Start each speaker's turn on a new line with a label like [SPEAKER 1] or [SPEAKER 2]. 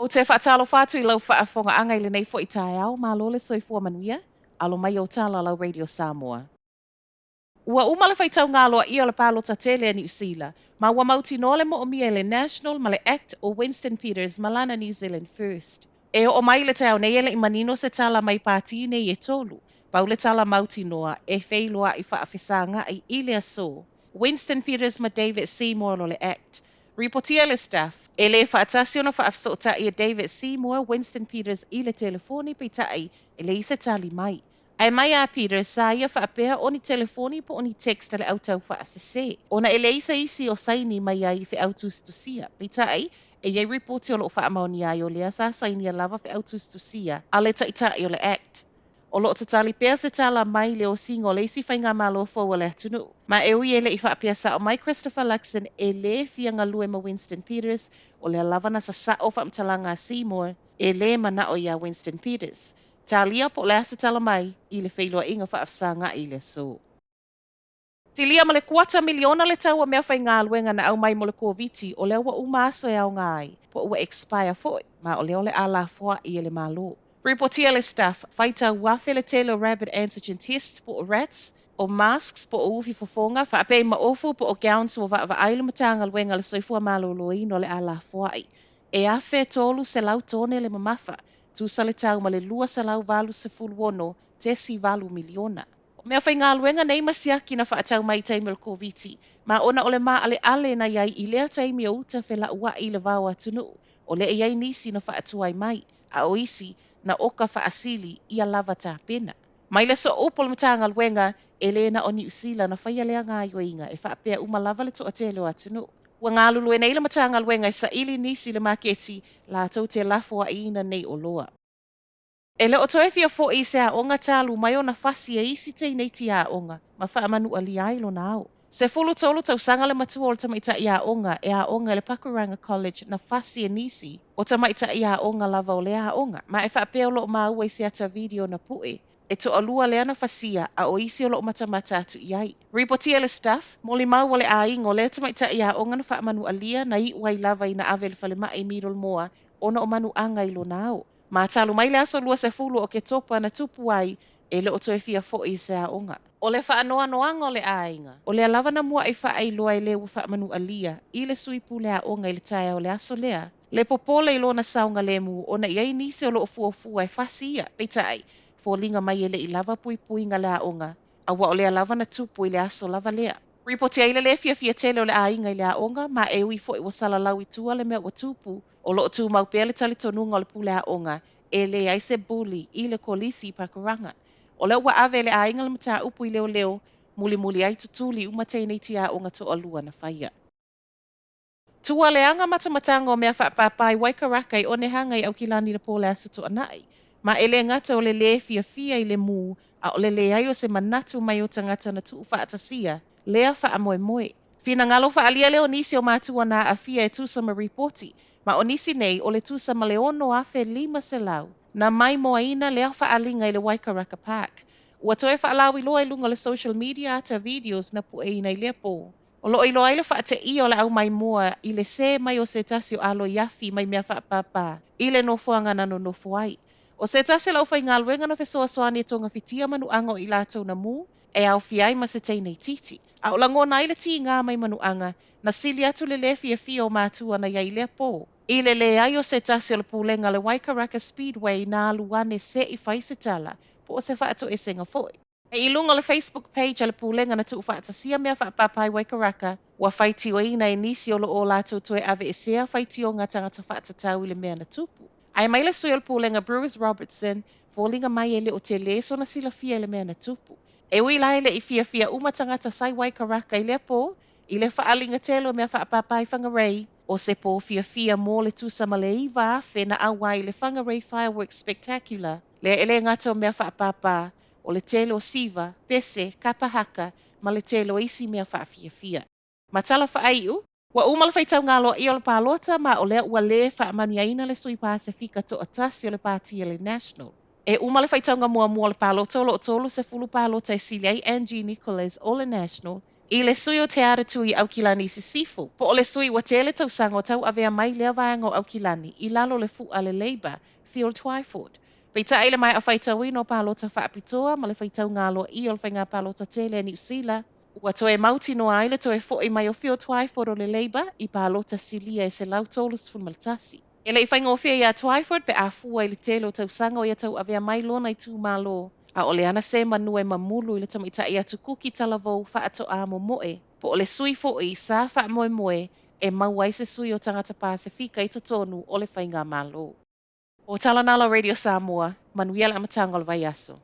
[SPEAKER 1] O te whaatalo whātu I lau whaafonga anga I le nei fo I tae au, mā lole soifua manuia, alo mai o tala lau Radio Samoa. Ua umale whaitau ngā loa I o le pālota tele New Zealand, ma ua mauti no le mo o mia le National ma le Act o Winston Peters malana New Zealand First. E o mai le tau nei ele I manino se tala mai pāti nei e tolu, pau le tala mauti noa e wheiloa I whaafisanga I Ilea So. Winston Peters ma David Seymour lo le Act. Ripotia le staff, e le whaatasi ona whaafsota I a David Seymour, Winston Peters I le telefoni pe tai e le isa tali mai. Ai mai a Peters sa ia whaapea oni telefoni po oni text le autau whaasese. Ona e le isa isi o saini mai ai whi autustusia. Pe tai e iei ripoti o lo whaamaoni ai o lea sa saini a lava whi autustusia a le taitai o le Act. O lo tatali pea se tala mai le o singo le isi whainga malo fōua le atunu. Ma e ui e le I whaapea sa o mai Christopher Luxon e le fianga lue ma Winston Peters o le alavana sa sa o whaamtalanga Seymour e le mana o ia Winston Peters. Talia po le asa tala mai I le whailua inga whaafsanga I le so. Tilia ma le 4 miliona le tau a mea whainga luenga na au mai mo le COVID o le ua umaso e au ngai po ua expire foi ma o le ala foa I le malo. Reportia le staff, whaita wafe le telo rapid antigen test po o rats, o masks po o ufi fofonga, whaapei ma ofu po o gowns o wa aile matanga luenga le soifua malo loi no le ala foai. E afe tolu se lau tone le mamafa, tu sa le tau ma le lua se lau valu se fuluono, te si valu miliona. Mea whai ngā luenga nei masiaki na whaatau mai taimi le COVID, ma ona ole maa ale na iai I lea taimi o uta whela ua I le vau atunu, o le iai nisi na whaatuai mai, a o isi, na oka whaasili I a lava tā pena. Mai le so opol matanga luenga e le na o New Zealand na whaia lea ngā yoinga e whaapea uma lava le toa tele o atunu. Ua ngā lulu e nei le matanga luenga I sa ili nisi le maketi la tau te lafua ina nei o loa. E le o toe fia fo I se a onga talu mai o na whasi e isi te nei ti a onga ma whaamanu ali ailo na au. Se fulu tolu tau sanga le matua o le tamaita I a onga le Pakuranga College na whasi e nisi o tamaita I a onga lava o le a onga. Ma e whaapea o loo maa ua I se ata video na pue. E to alua le ana whasia a o isi o loo matamata atu iai. Ripotia le staff, moli mau o le a ingo le tamaita I a onga na whaamanu alia na I uai lava I na ave le whale mai mirol moa ona o manu anga ilo na au. Ma talu mai le aso lua se fulu o ke topa na tupu ai e le o toe fia fo I se a onga. O le whaanoa noanga o le ainga. O le alawa na mua I wha ai loa I le ua whaamanu alia I le sui pule a onga I le tae o le aso lea. Le popole I lona saunga le mu o na iai nisi o loo fuafua e whasi ia peitai fo linga mai e le I lava pui pui nga le a onga. A wa o le alawa na tupu I le aso lava lea. Ripoti ai le fia fia tele o le ainga I le a onga ma e ui fo I wasala lau I tua le mea ua tupu o loo tu mau pele tali tonunga o le pule a onga e le ai se buli I le kolisi Pakuranga. O le ua ave le ainga le mata upu I leo leo, muli muli ai tutuli umatei nei tia o ngato alua na whaia. Tua le anga matamatanga o mea whaapapai waikaraka I one hanga I au kilani le pole asutu anai, ma ele ngata o le fia fia I le mu, a o le ai o se manatu mai o tangata na tuu whaatasia, lea wha moe moe. Fina ngalo wha alia leo nisi o mātua na a fia e tusama reporti, ma o nisi nei o le tusama le ono afe 5 se lau. Na mai moa ina lea whaalinga I le Waikaraka Park. Ua toe whaalau I loa I lunga le social media ata videos na pu e ina I lepo. O lo I loa I le whaate I o le au mai moa I le se mai o se tasi o alo yafi mai mea whaapapa I le nofuanga nano nofuai. O se tasi lau whai ngā luenga na whesoa soani e tonga whitia manu ango I lātou na mu e au fiai ma se teinei titi. A o lango na I le ti ngā mai manu anga na sili atu le fia fia o mātua na iai lepo. I le ai o se tasi o le pulenga le Waikaraka Speedway na aluane se I whaisitala po o se whaato e senga foi. E ilunga le Facebook page a le pulenga na tuu whaatasia mea whaapapai Waikaraka wa whaiti o ina e nisi o lo o lātou toe ave e sea whaiti o ngā tangata whaatatau I le mea na tupu. Ai mai le sui o le pulenga Brewers Robertson fōlinga mai e le o te leso na sila fia le mea na tupu. E ui lai le I fia fia umatangata sai Waikaraka I le po I le whaalinga telo mea whaapapai whangarei o se po fia fia mō le tusama le iwa afe na awai le whangarei fireworks spectacular le ele ngata o mea whaapapa o le telo siva, pese, kapahaka ma le telo isi mea whaafia fia. Matala whaaiu, wa umala whaitau ngalo I o le pālota ma o lea ua le whaamaniaina le sui Pasifika to atasi o le pātia le National. E umale whaitau ngā mua mua le pālota o lo tolu se fulu pālota e sili ai Angie Nicholas o le National I le sui o te ara tui au kilani sisifu. Po o le sui wa tele tau sango tau avea mai lea vaenga au kilani I lalo le fu ale leiba, Field Twyford. Pei ta ile mai a whaitau ino pālota whaapitoa ma le whaitau ngalo I o le whainga pālota tele ni usila. Ua toe mauti no aile toe fo'i mai o Field Twyford o le leiba I pālota silia e se lau tolus fulmaltasi. E le I whaingofia I a Twyford pe a fua I le telo tau sango I a tau avea mai lona I tū malo. A o le ana se manue mamulu I le tamaita I atu kuki talavou whaato a momoe. Po o le sui fo'i sa wha moe moe e mauai se sui o tangata Pasifika I totonu o le whainga malo. O Talanala Radio Samoa, manuia le amatanga o le vai aso.